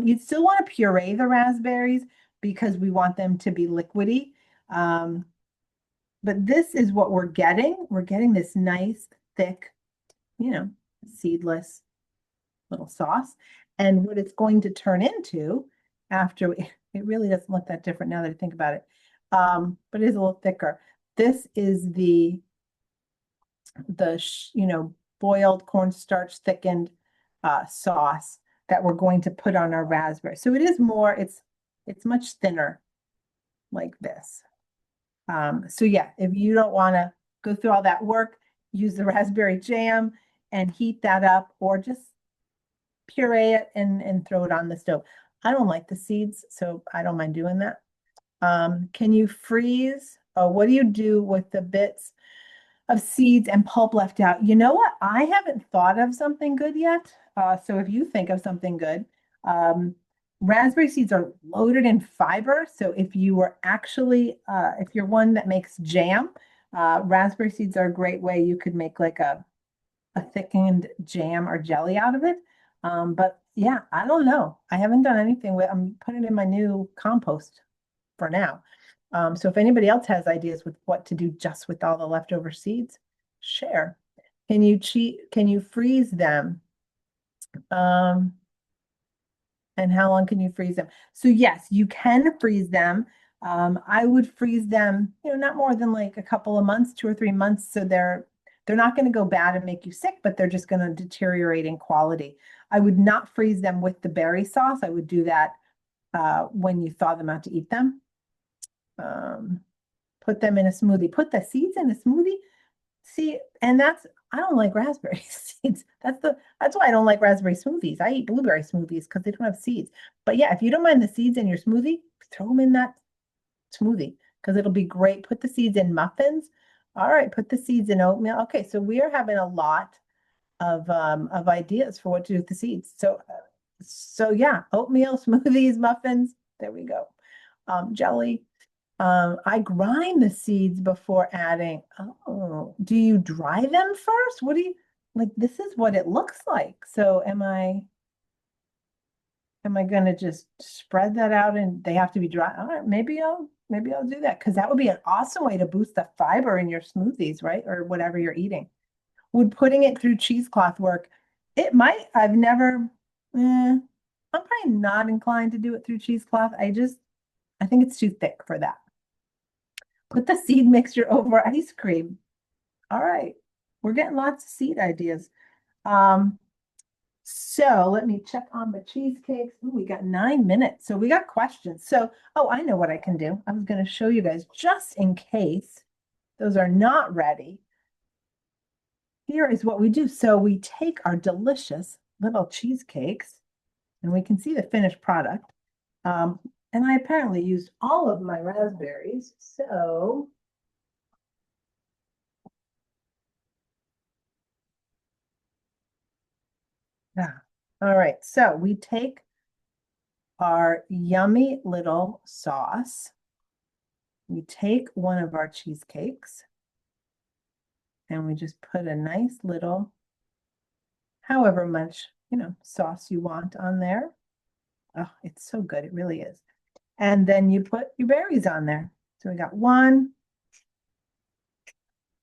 You'd still want to puree the raspberries because we want them to be liquidy. But this is what we're getting. We're getting this nice, thick, seedless little sauce. And what it's going to turn into after it really doesn't look that different now that I think about it. But it is a little thicker. This is the boiled cornstarch thickened sauce that we're going to put on our raspberry. So it is more, it's much thinner like this. So yeah, if you don't want to go through all that work, use the raspberry jam and heat that up, or just puree it and throw it on the stove. I don't like the seeds, so I don't mind doing that. Can you freeze? What do you do with the bits of seeds and pulp left out? You know what? I haven't thought of something good yet. So if you think of something good, raspberry seeds are loaded in fiber. So if you were actually, if you're one that makes jam, Raspberry seeds are a great way. You could make like a thickened jam or jelly out of it. But yeah, I don't know. I haven't done anything with, I'm putting it in my new compost for now. So if anybody else has ideas with what to do just with all the leftover seeds, share. Can you freeze them? Um, and how long can you freeze them? So yes, you can freeze them. I would freeze them, not more than like a couple of months, 2 or 3 months. So they're not going to go bad and make you sick, but they're just going to deteriorate in quality. I would not freeze them with the berry sauce. I would do that when you thaw them out to eat them. Put them in a smoothie. Put the seeds in a smoothie. See, and I don't like raspberry seeds. That's why I don't like raspberry smoothies. I eat blueberry smoothies because they don't have seeds. But yeah, if you don't mind the seeds in your smoothie, throw them in that smoothie because it'll be great. Put the seeds in muffins. All right, put the seeds in oatmeal. Okay, so we are having a lot of ideas for what to do with the seeds. So yeah, oatmeal, smoothies, muffins. There we go. Jelly. I grind the seeds before adding. Oh, do you dry them first? What do you like? This is what it looks like. So am I going to just spread that out and they have to be dry? All right, maybe I'll do that because that would be an awesome way to boost the fiber in your smoothies, right? Or whatever you're eating. Would putting it through cheesecloth work? It might. I've never. I'm probably not inclined to do it through cheesecloth. I think it's too thick for that. Put the seed mixture over ice cream. All right. We're getting lots of seed ideas. So let me check on the cheesecakes. Ooh, we got 9 minutes. So we got questions. Oh, I know what I can do. I was going to show you guys just in case those are not ready. Here is what we do. So we take our delicious little cheesecakes and we can see the finished product. And I apparently used all of my raspberries. So yeah. All right. So we take our yummy little sauce. We take one of our cheesecakes and we just put a nice little, however much, sauce you want on there. Oh, it's so good. It really is. And then you put your berries on there. So we got 1,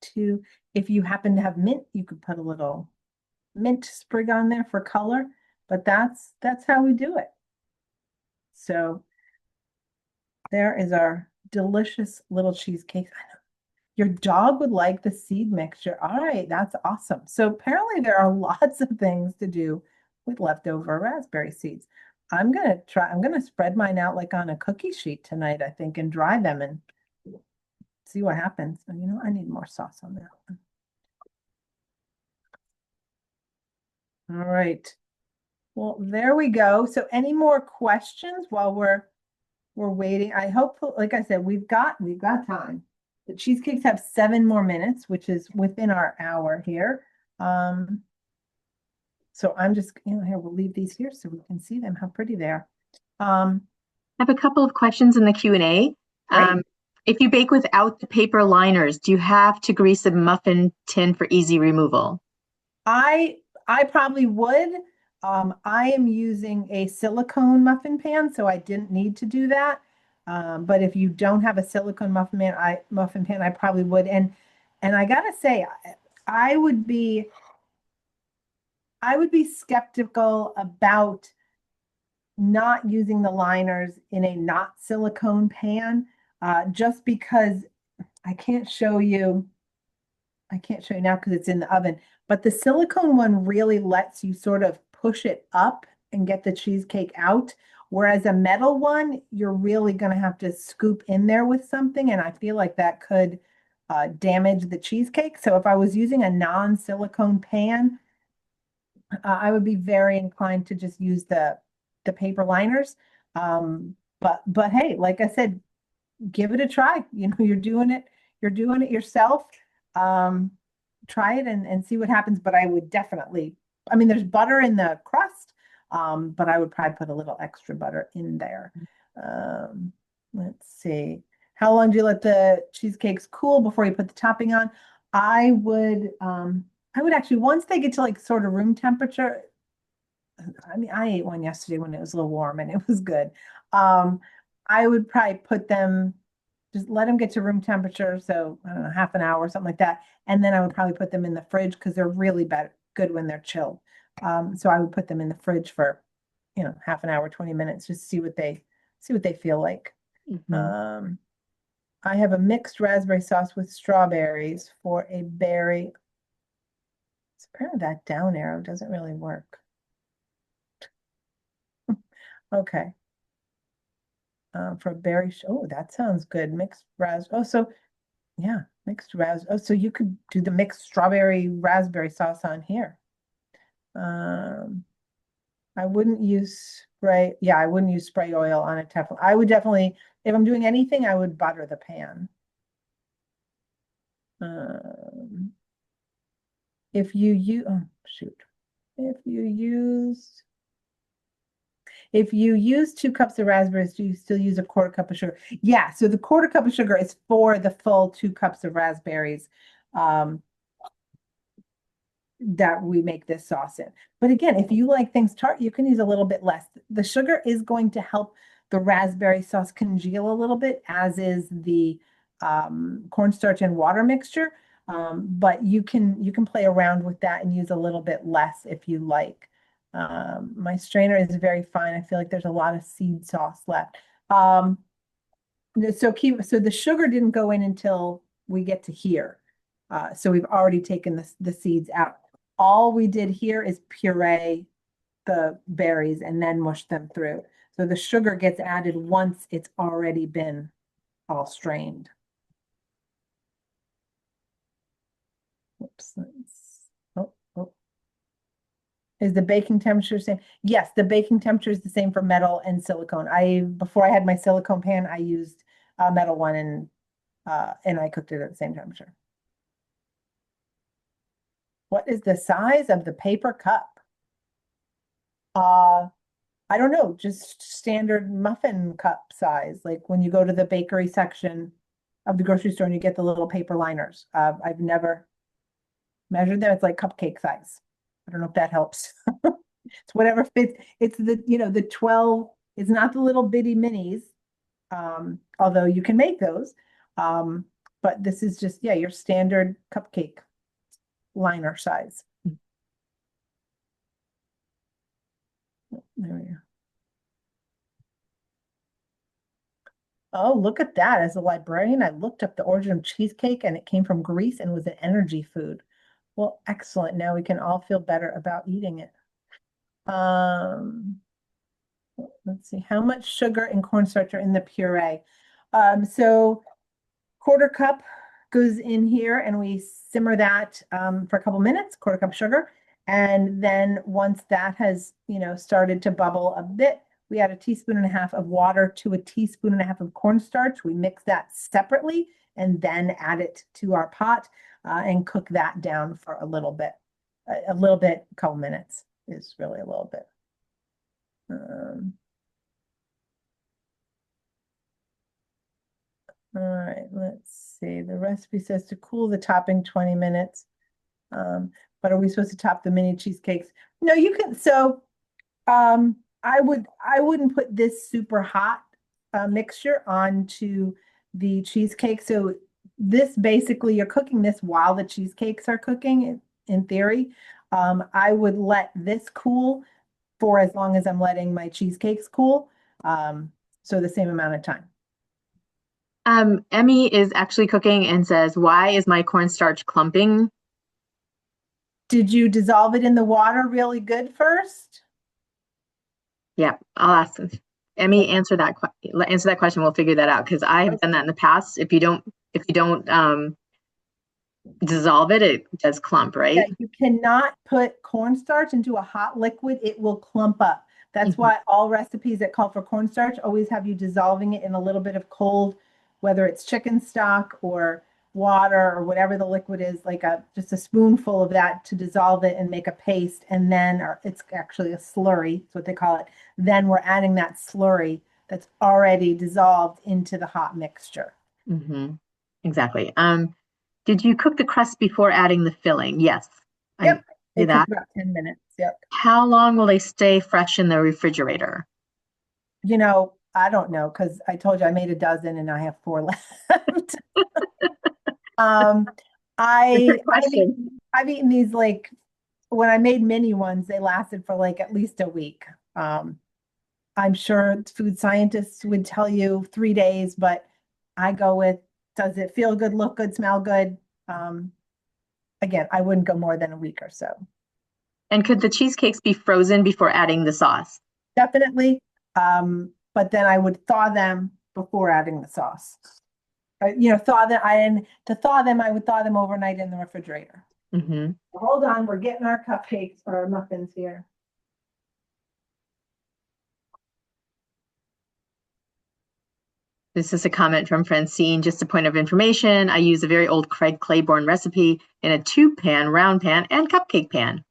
2. If you happen to have mint, you could put a little mint sprig on there for color, but that's how we do it. So there is our delicious little cheesecake. Your dog would like the seed mixture. All right, that's awesome. So apparently there are lots of things to do with leftover raspberry seeds. I'm gonna spread mine out like on a cookie sheet tonight, I think, and dry them and see what happens. I need more sauce on that one. All right. Well, there we go. So any more questions while we're waiting? I hope, like I said, we've got time. The cheesecakes have 7 more minutes, which is within our hour here. So I'm just, here, we'll leave these here so we can see them, how pretty they are. I have a couple of questions in the Q&A. Great. If you bake without the paper liners, do you have to grease a muffin tin for easy removal? I probably would. I am using a silicone muffin pan, so I didn't need to do that. But if you don't have a silicone muffin pan, I probably would. And I gotta say, I would be skeptical about not using the liners in a not silicone pan, just because I can't show you. I can't show you now because it's in the oven, but the silicone one really lets you sort of push it up and get the cheesecake out. Whereas a metal one, you're really going to have to scoop in there with something. And I feel like that could damage the cheesecake. So if I was using a non-silicone pan, I would be very inclined to just use the paper liners. But hey, like I said, give it a try. You're doing it yourself. Try it and see what happens. But I would definitely, there's butter in the crust, but I would probably put a little extra butter in there. Let's see. How long do you let the cheesecakes cool before you put the topping on? I would, I would actually, once they get to like sort of room temperature, I mean, I ate one yesterday when it was a little warm and it was good. Um, I would probably put them, just let them get to room temperature. So I don't know, half an hour or something like that. And then I would probably put them in the fridge because they're really good when they're chilled. So I would put them in the fridge for, half an hour, 20 minutes, just see what they feel like. Mhm. Um, I have a mixed raspberry sauce with strawberries for a berry. It's apparently that down arrow doesn't really work. Okay. For a berry, oh, that sounds good. Mixed raspberry. Oh, so yeah, mixed raspberry. Oh, so you could do the mixed strawberry raspberry sauce on here. Um, I wouldn't use spray. Yeah, I wouldn't use spray oil on a Teflon. I would definitely, if I'm doing anything, I would butter the pan. Um, if you use, oh shoot, if you use If you use 2 cups of raspberries, do you still use a quarter cup of sugar? Yeah, so the quarter cup of sugar is for the full 2 cups of raspberries that we make this sauce in. But again, if you like things tart, you can use a little bit less. The sugar is going to help the raspberry sauce congeal a little bit, as is the cornstarch and water mixture. But you can play around with that and use a little bit less if you like. My strainer is very fine. I feel like there's a lot of seed sauce left. So the sugar didn't go in until we get to here. So we've already taken the seeds out. All we did here is puree the berries and then mush them through. So the sugar gets added once it's already been all strained. Oops. Oh, oh. Is the baking temperature the same? Yes, the baking temperature is the same for metal and silicone. Before I had my silicone pan, I used a metal one and I cooked it at the same temperature. What is the size of the paper cup? Uh, I don't know, just standard muffin cup size. Like when you go to the bakery section of the grocery store and you get the little paper liners. I've never measured them. It's like cupcake size. I don't know if that helps. It's whatever fits. It's the 12, it's not the little bitty minis, although you can make those. Um, but this is just, yeah, your standard cupcake liner size. There we go. Oh, look at that. As a librarian, I looked up the origin of cheesecake and it came from Greece and was an energy food. Well, excellent. Now we can all feel better about eating it. Um, let's see, how much sugar and cornstarch are in the puree? So quarter cup goes in here and we simmer that for a couple minutes, quarter cup sugar. And then once that has, started to bubble a bit, we add a teaspoon and a half of water to a teaspoon and a half of cornstarch. We mix that separately and then add it to our pot and cook that down for a little bit. A couple minutes is really a little bit. All right, let's see. The recipe says to cool the topping 20 minutes. But are we supposed to top the mini cheesecakes? No, you can. So I wouldn't put this super hot mixture onto the cheesecake. So this basically, you're cooking this while the cheesecakes are cooking, in theory. I would let this cool for as long as I'm letting my cheesecakes cool. So the same amount of time. Emmy is actually cooking and says, "Why is my cornstarch clumping?" Did you dissolve it in the water really good first? Yeah, I'll ask Emmy answer that question. We'll figure that out because I have done that in the past. If you don't dissolve it, it does clump, Yeah, right? you cannot put cornstarch into a hot liquid. It will clump up. That's Mhm. why all recipes that call for cornstarch always have you dissolving it in a little bit of cold, whether it's chicken stock or water or whatever the liquid is, like just a spoonful of that to dissolve it and make a paste. And then, or it's actually a slurry, that's what they call it. Then we're adding that slurry that's already dissolved into the hot mixture. Mm-hmm. Exactly. Did you cook the crust before adding the filling? Yes, I Yep. do It took that. about 10 minutes. Yep. How long will they stay fresh in the refrigerator? I don't know because I told you I made a dozen and I have four left. Um, The I trick question. I've eaten these like when I made mini ones, they lasted for like at least a week. Um, I'm sure food scientists would tell you 3 days, but I go with does it feel good, look good, smell good? Um, again, I wouldn't go more than a week or so. And could the cheesecakes be frozen before adding the sauce? Definitely. But then I would thaw them before adding the sauce. Thaw them. And to thaw them, I would thaw them overnight in the refrigerator. Hmm. Hold on, we're getting our cupcakes or our muffins here. This is a comment from Francine. Just a point of information. I use a very old Craig Claiborne recipe in a tube pan, round pan, and cupcake pan.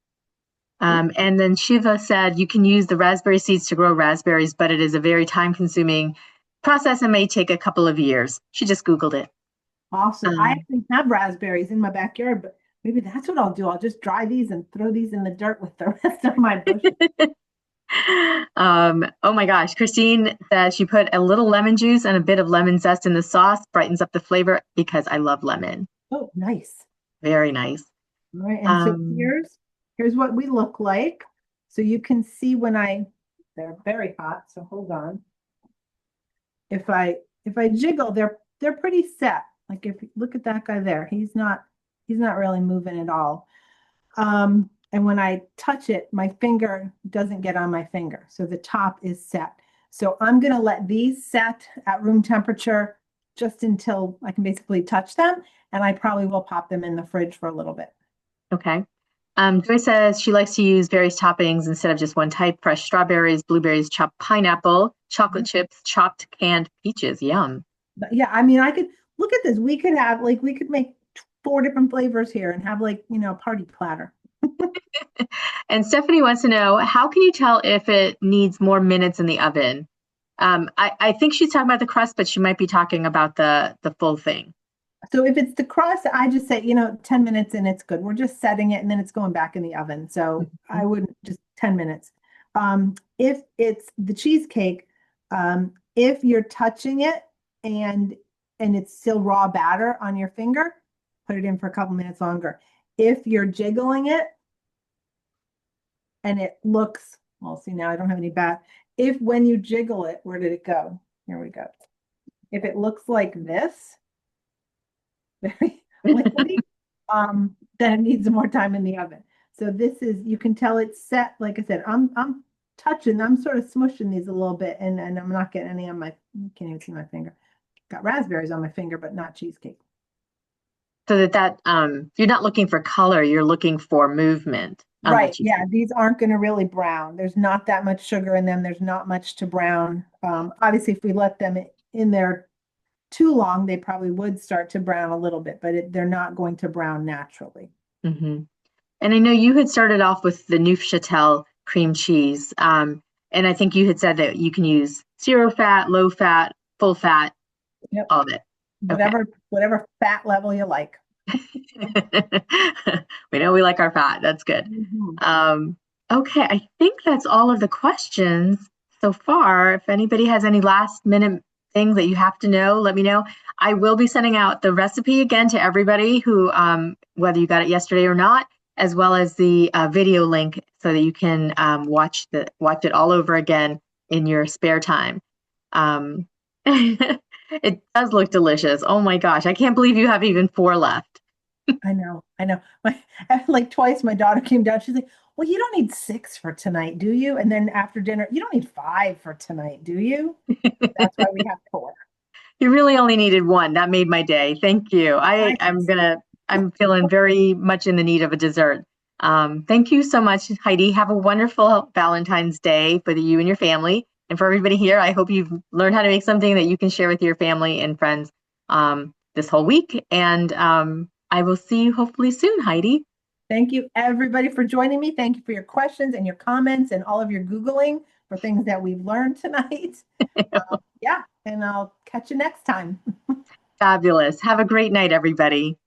And then Shiva said you can use the raspberry seeds to grow raspberries, but it is a very time consuming process and may take a couple of years. She just Googled it. Awesome. I Um, actually have raspberries in my backyard, but maybe that's what I'll do. I'll just dry these and throw these in the dirt with the rest of my bushes. oh my gosh. Christine says she put a little lemon juice and a bit of lemon zest in the sauce, brightens up the flavor because I love lemon. Oh, nice. Very nice. All right. And so Um, here's what we look like. So you can see they're very hot. So hold on. If I jiggle, they're pretty set. Like if you look at that guy there, he's not really moving at all. And when I touch it, my finger doesn't get on my finger. So the top is set. So I'm going to let these set at room temperature just until I can basically touch them. And I probably will pop them in the fridge for a little bit. okay. Joy says she likes to use various toppings instead of just one type: fresh strawberries, blueberries, chopped pineapple, chocolate chips, chopped canned peaches. Yum. But yeah, I mean, I could look at this. We could make four different flavors here and have a party platter. And Stephanie wants to know, how can you tell if it needs more minutes in the oven? I think she's talking about the crust, but she might be talking about the full thing. So if it's the crust, I just say, 10 minutes and it's good. We're just setting it and then it's going back in the oven. So I wouldn't just 10 minutes. If it's the cheesecake, if you're touching it and it's still raw batter on your finger, put it in for a couple minutes longer. If you're jiggling it and it looks, well, see now I don't have any bat. If when you jiggle it, where did it go? Here we go. If it looks like this, very liquidy, then it needs more time in the oven. So you can tell it's set. Like I said, I'm touching, I'm sort of smushing these a little bit, and I'm not getting any on you can't even see my finger. Got raspberries on my finger, but not cheesecake. So you're not looking for color, you're looking for movement on the Right. Yeah, cheesecake. these aren't going to really brown. There's not that much sugar in them. There's not much to brown. Obviously, if we let them in there too long, they probably would start to brown a little bit, but they're not going to brown naturally. Hmm. And I know you had started off with the Neufchâtel cream cheese. And I think you had said that you can use zero fat, low fat, full fat, Yep. all of it. Okay. Whatever fat level you like. We know we like our fat. That's good. Mhm. Um, okay, I think that's all of the questions so far. If anybody has any last minute things that you have to know, let me know. I will be sending out the recipe again to everybody who, whether you got it yesterday or not, as well as the video link so that you can watch it all over again in your spare time. Um, it does look delicious. Oh my gosh, I can't believe you have even 4 left. I know, I know. Like twice my daughter came down. She's like, "Well, you don't need 6 for tonight, do you?" And then after dinner, "You don't need 5 for tonight, do you?" That's why we have 4. You really only needed 1. That made my day. Thank you. I I'm feeling very much in the need of a dessert. Thank you so much, Heidi. Have a wonderful Valentine's Day for you and your family. And for everybody here, I hope you've learned how to make something that you can share with your family and friends this whole week. And I will see you hopefully soon, Heidi. Thank you everybody for joining me. Thank you for your questions and your comments and all of your Googling for things that we've learned tonight. Yeah, and I'll catch you next time. Fabulous. Have a great night, everybody.